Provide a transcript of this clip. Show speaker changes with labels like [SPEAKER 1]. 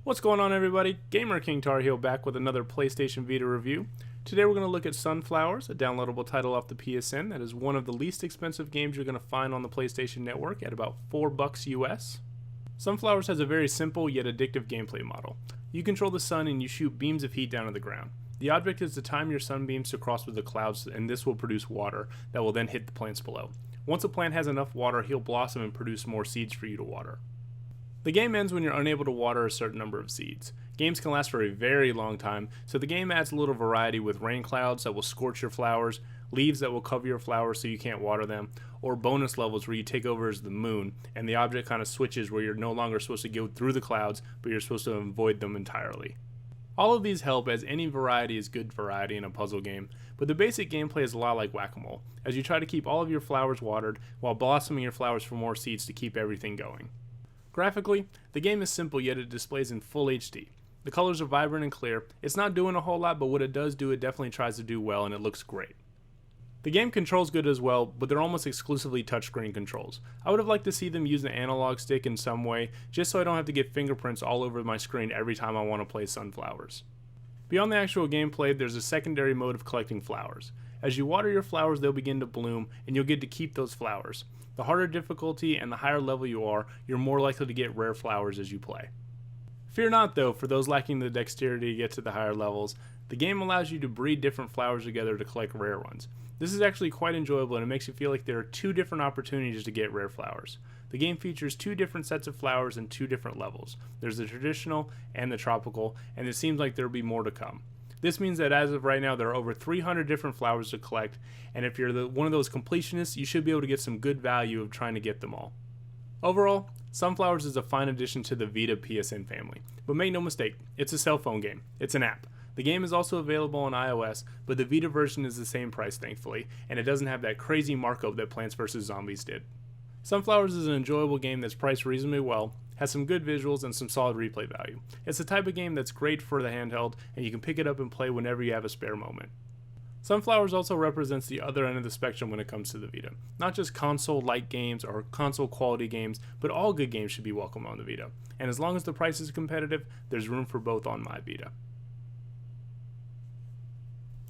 [SPEAKER 1] What's going on, everybody? Gamer King Tar Heel back with another PlayStation Vita review. Today we're going to look at Sunflowers, a downloadable title off the PSN that is one of the least expensive games you're going to find on the PlayStation Network at about $4 US. Sunflowers has a very simple yet addictive gameplay model. You control the sun and you shoot beams of heat down to the ground. The object is to time your sunbeams to cross with the clouds, and this will produce water that will then hit the plants below. Once a plant has enough water, he'll blossom and produce more seeds for you to water. The game ends when you're unable to water a certain number of seeds. Games can last for a very long time, so the game adds a little variety with rain clouds that will scorch your flowers, leaves that will cover your flowers so you can't water them, or bonus levels where you take over as the moon and the object kind of switches where you're no longer supposed to go through the clouds, but you're supposed to avoid them entirely. All of these help, as any variety is good variety in a puzzle game, but the basic gameplay is a lot like whack-a-mole, as you try to keep all of your flowers watered while blossoming your flowers for more seeds to keep everything going. Graphically, the game is simple, yet it displays in full HD. The colors are vibrant and clear. It's not doing a whole lot, but what it does do, it definitely tries to do well, and it looks great. The game controls good as well, but they're almost exclusively touchscreen controls. I would have liked to see them use an analog stick in some way, just so I don't have to get fingerprints all over my screen every time I want to play Sunflowers. Beyond the actual gameplay, there's a secondary mode of collecting flowers. As you water your flowers, they'll begin to bloom, and you'll get to keep those flowers. The harder difficulty and the higher level you are, you're more likely to get rare flowers as you play. Fear not though, for those lacking the dexterity to get to the higher levels, the game allows you to breed different flowers together to collect rare ones. This is actually quite enjoyable, and it makes you feel like there are two different opportunities to get rare flowers. The game features two different sets of flowers and two different levels. There's the traditional and the tropical, and it seems like there will be more to come. This means that as of right now, there are over 300 different flowers to collect, and if you're one of those completionists, you should be able to get some good value of trying to get them all. Overall, Sunflowers is a fine addition to the Vita PSN family, but make no mistake, it's a cell phone game. It's an app. The game is also available on iOS, but the Vita version is the same price, thankfully, and it doesn't have that crazy markup that Plants vs. Zombies did. Sunflowers is an enjoyable game that's priced reasonably well, has some good visuals, and some solid replay value. It's the type of game that's great for the handheld, and you can pick it up and play whenever you have a spare moment. Sunflowers also represents the other end of the spectrum when it comes to the Vita. Not just console-like games or console-quality games, but all good games should be welcome on the Vita. And as long as the price is competitive, there's room for both on my Vita.